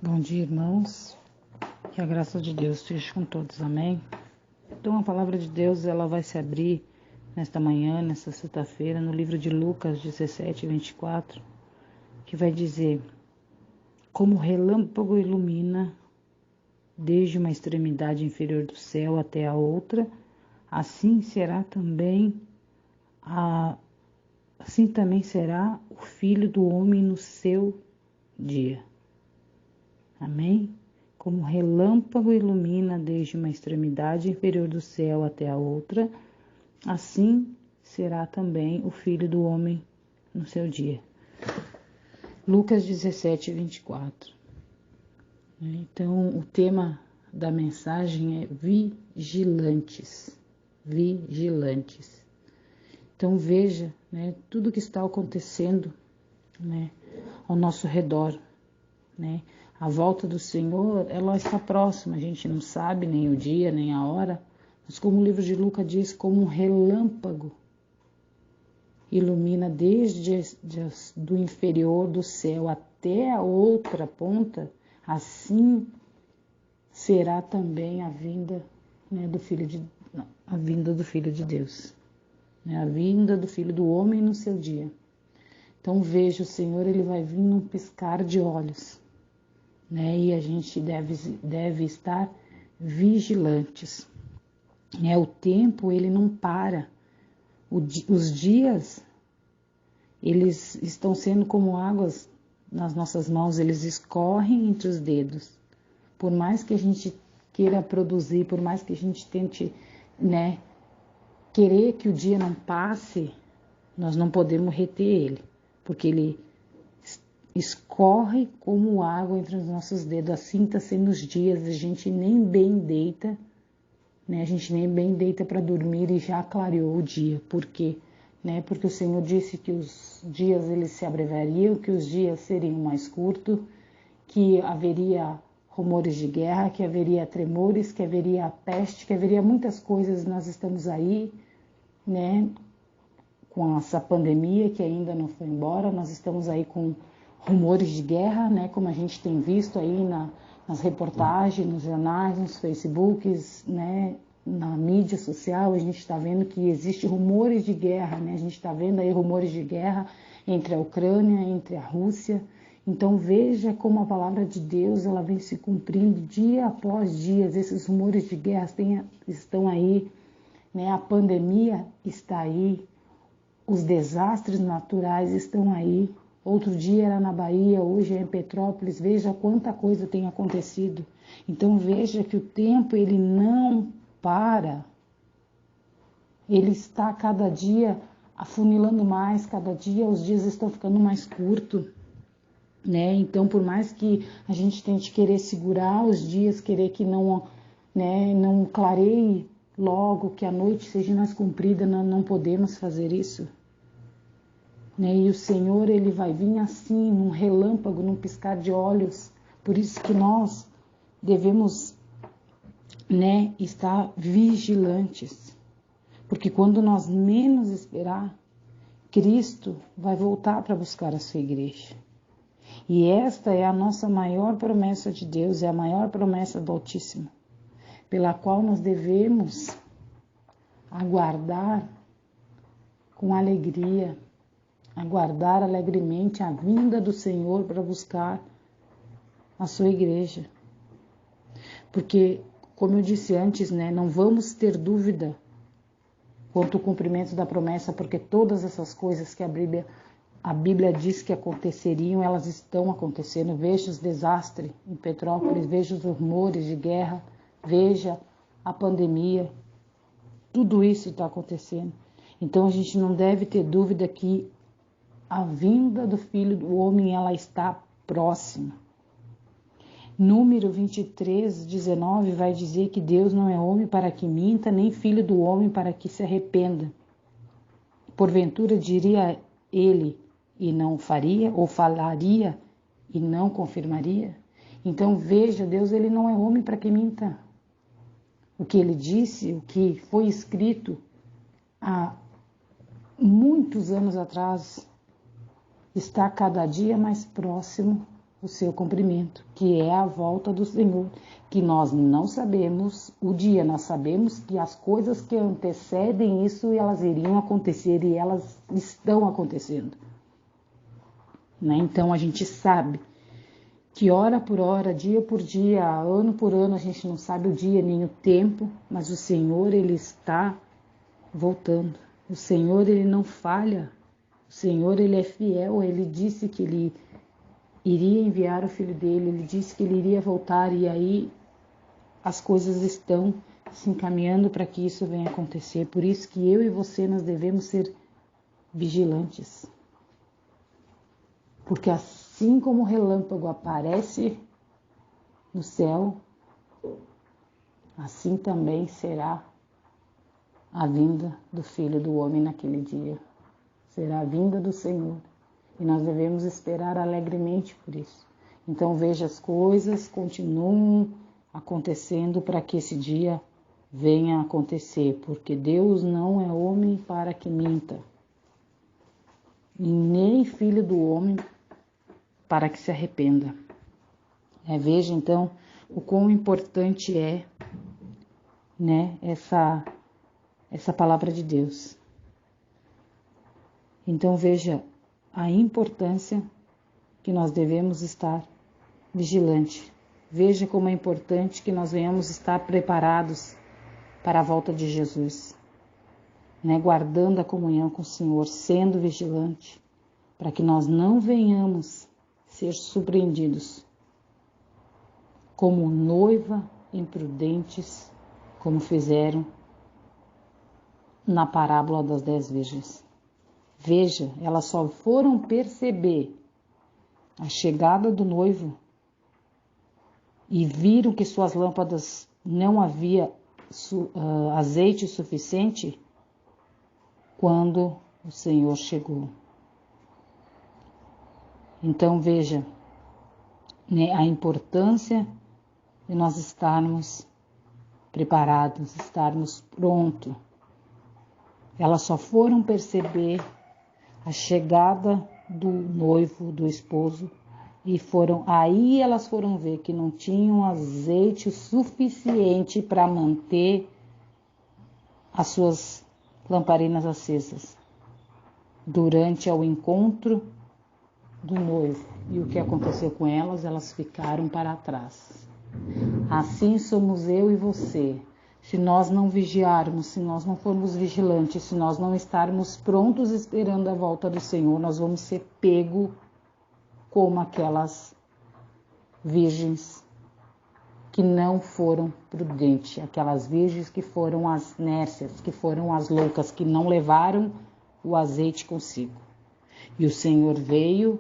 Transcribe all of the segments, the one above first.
Bom dia, irmãos. Que a graça de Deus esteja com todos. Amém. Então, a palavra de Deus ela vai se abrir nesta manhã, nesta sexta-feira, no livro de Lucas 17, 24, que vai dizer: como o relâmpago ilumina desde uma extremidade inferior do céu até a outra, assim também será o Filho do Homem no seu dia. Amém? Como o relâmpago ilumina desde uma extremidade inferior do céu até a outra, assim será também o Filho do Homem no seu dia. Lucas 17, 24. Então, o tema da mensagem é vigilantes. Vigilantes. Então, veja, tudo que está acontecendo, ao nosso redor, A volta do Senhor, ela está próxima, a gente não sabe nem o dia, nem a hora, mas como o livro de Lucas diz, como um relâmpago ilumina desde do inferior do céu até a outra ponta, assim será também a vinda do Filho de Deus, a vinda do Filho do Homem no seu dia. Então veja, o Senhor ele vai vir num piscar de olhos. E a gente deve estar vigilantes. O tempo, ele não para. Os dias, eles estão sendo como águas nas nossas mãos, eles escorrem entre os dedos. Por mais que a gente queira produzir, por mais que a gente tente, querer que o dia não passe, nós não podemos reter ele, porque ele escorre como água entre os nossos dedos. Assim está sendo os dias, a gente nem bem deita, a gente nem bem deita para dormir e já clareou o dia. Por quê? Porque o Senhor disse que os dias eles se abreviariam, que os dias seriam mais curtos, que haveria rumores de guerra, que haveria tremores, que haveria peste, que haveria muitas coisas. Nós estamos aí, com essa pandemia que ainda não foi embora, nós estamos aí com rumores de guerra, como a gente tem visto aí nas reportagens, nos jornais, nos Facebooks, na mídia social, a gente está vendo que existe rumores de guerra, a gente está vendo aí rumores de guerra entre a Ucrânia, entre a Rússia. Então veja como a palavra de Deus ela vem se cumprindo dia após dia. Esses rumores de guerra estão aí, a pandemia está aí, os desastres naturais estão aí. Outro dia era na Bahia, hoje é em Petrópolis. Veja quanta coisa tem acontecido. Então veja que o tempo ele não para. Ele está cada dia afunilando mais, cada dia os dias estão ficando mais curtos. Então por mais que a gente tente querer segurar os dias, querer que não clareie logo, que a noite seja mais comprida, nós não podemos fazer isso. E o Senhor, ele vai vir assim, num relâmpago, num piscar de olhos. Por isso que nós devemos, estar vigilantes. Porque quando nós menos esperar, Cristo vai voltar para buscar a sua igreja. E esta é a nossa maior promessa de Deus, é a maior promessa do Altíssimo, pela qual nós devemos aguardar com alegria, aguardar alegremente a vinda do Senhor para buscar a sua igreja. Porque, como eu disse antes, não vamos ter dúvida quanto ao cumprimento da promessa, porque todas essas coisas que a Bíblia diz que aconteceriam, elas estão acontecendo. Veja os desastres em Petrópolis, veja os rumores de guerra, veja a pandemia, tudo isso está acontecendo. Então a gente não deve ter dúvida que a vinda do Filho do Homem, ela está próxima. Número 23, 19 vai dizer que Deus não é homem para que minta, nem filho do homem para que se arrependa. Porventura diria ele e não faria, ou falaria e não confirmaria? Então veja, Deus ele não é homem para que minta. O que ele disse, o que foi escrito há muitos anos atrás, está cada dia mais próximo o seu cumprimento, que é a volta do Senhor, que nós não sabemos o dia, nós sabemos que as coisas que antecedem isso, elas iriam acontecer e elas estão acontecendo. Né? Então a gente sabe que hora por hora, dia por dia, ano por ano, a gente não sabe o dia nem o tempo, mas o Senhor, Ele está voltando. O Senhor, Ele não falha. O Senhor, Ele é fiel. Ele disse que Ele iria enviar o Filho dele, Ele disse que Ele iria voltar, e aí as coisas estão se encaminhando para que isso venha acontecer. Por isso que eu e você, nós devemos ser vigilantes. Porque assim como o relâmpago aparece no céu, assim também será a vinda do Filho do Homem naquele dia. Será a vinda do Senhor. E nós devemos esperar alegremente por isso. Então veja, as coisas continuam acontecendo para que esse dia venha a acontecer. Porque Deus não é homem para que minta. E nem filho do homem para que se arrependa. Veja então o quão importante é, né, essa palavra de Deus. Então veja a importância que nós devemos estar vigilante. Veja como é importante que nós venhamos estar preparados para a volta de Jesus, né, guardando a comunhão com o Senhor, sendo vigilante, para que nós não venhamos ser surpreendidos como noiva imprudentes, como fizeram na parábola das 10 virgens. Veja, elas só foram perceber a chegada do noivo e viram que suas lâmpadas não havia azeite suficiente quando o Senhor chegou. Então veja, né, a importância de nós estarmos preparados, estarmos prontos. Elas só foram perceber a chegada do noivo, do esposo, e elas foram ver que não tinham azeite suficiente para manter as suas lamparinas acesas durante o encontro do noivo. E o que aconteceu com elas? Elas ficaram para trás. Assim somos eu e você. Se nós não vigiarmos, se nós não formos vigilantes, se nós não estarmos prontos esperando a volta do Senhor, nós vamos ser pego como aquelas virgens que não foram prudentes, aquelas virgens que foram as nércias, que foram as loucas, que não levaram o azeite consigo. E o Senhor veio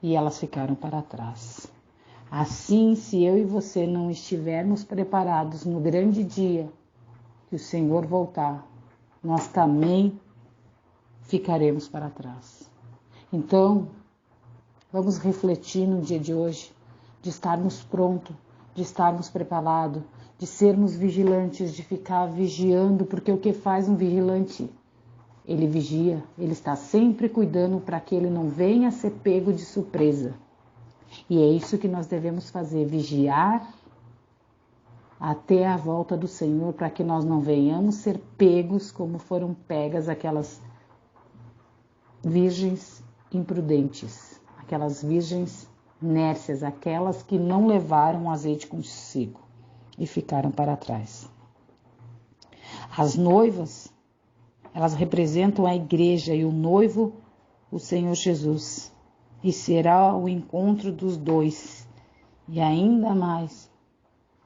e elas ficaram para trás. Assim, se eu e você não estivermos preparados no grande dia que o Senhor voltar, nós também ficaremos para trás. Então, vamos refletir no dia de hoje, de estarmos prontos, de estarmos preparados, de sermos vigilantes, de ficar vigiando, porque o que faz um vigilante? Ele vigia, ele está sempre cuidando para que ele não venha a ser pego de surpresa. E é isso que nós devemos fazer, vigiar até a volta do Senhor, para que nós não venhamos ser pegos como foram pegas aquelas virgens imprudentes, aquelas virgens nércias, aquelas que não levaram azeite consigo e ficaram para trás. As noivas, elas representam a igreja e o noivo, o Senhor Jesus. E será o encontro dos dois, e ainda mais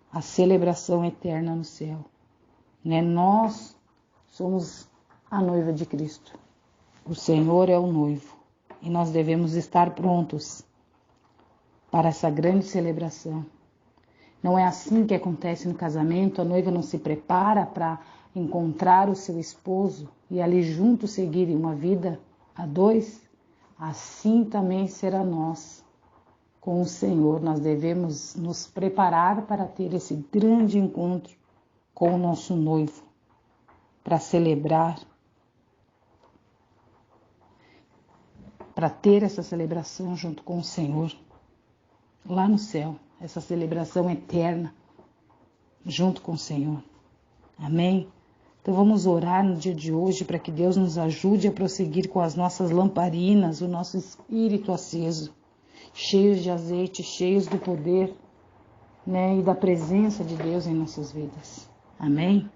a celebração eterna no céu. Né? Nós somos a noiva de Cristo. O Senhor é o noivo. E nós devemos estar prontos para essa grande celebração. Não é assim que acontece no casamento, a noiva não se prepara para encontrar o seu esposo e ali juntos seguirem uma vida a dois. Assim também será nós com o Senhor. Nós devemos nos preparar para ter esse grande encontro com o nosso noivo, para celebrar para ter essa celebração junto com o Senhor, lá no céu, essa celebração eterna, junto com o Senhor. Amém? Então vamos orar no dia de hoje para que Deus nos ajude a prosseguir com as nossas lamparinas, o nosso espírito aceso, cheios de azeite, cheios do poder, né, e da presença de Deus em nossas vidas. Amém?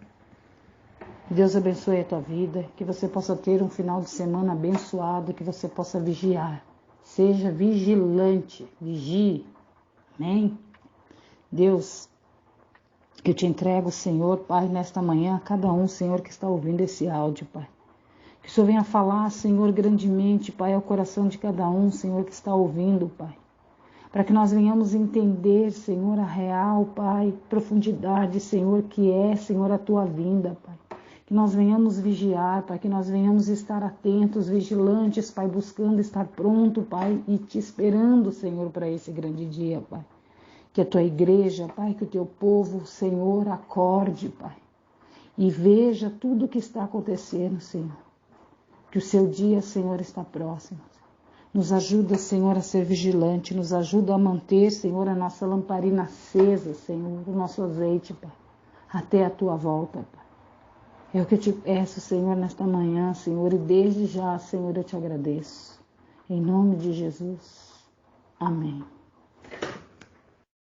Deus abençoe a tua vida, que você possa ter um final de semana abençoado, que você possa vigiar. Seja vigilante, vigie. Amém? Deus, eu te entrego, Senhor, Pai, nesta manhã, a cada um, Senhor, que está ouvindo esse áudio, Pai. Que o Senhor venha falar, Senhor, grandemente, Pai, ao coração de cada um, Senhor, que está ouvindo, Pai. Para que nós venhamos entender, Senhor, a real, Pai, profundidade, Senhor, que é, Senhor, a tua vinda, Pai. Que nós venhamos vigiar, Pai, que nós venhamos estar atentos, vigilantes, Pai, buscando estar pronto, Pai, e te esperando, Senhor, para esse grande dia, Pai. Que a tua igreja, Pai, que o teu povo, Senhor, acorde, Pai, e veja tudo o que está acontecendo, Senhor. Que o seu dia, Senhor, está próximo. Nos ajuda, Senhor, a ser vigilante, nos ajuda a manter, Senhor, a nossa lamparina acesa, Senhor, o nosso azeite, Pai, até a tua volta, Pai. É o que eu te peço, Senhor, nesta manhã, Senhor, e desde já, Senhor, eu te agradeço. Em nome de Jesus. Amém.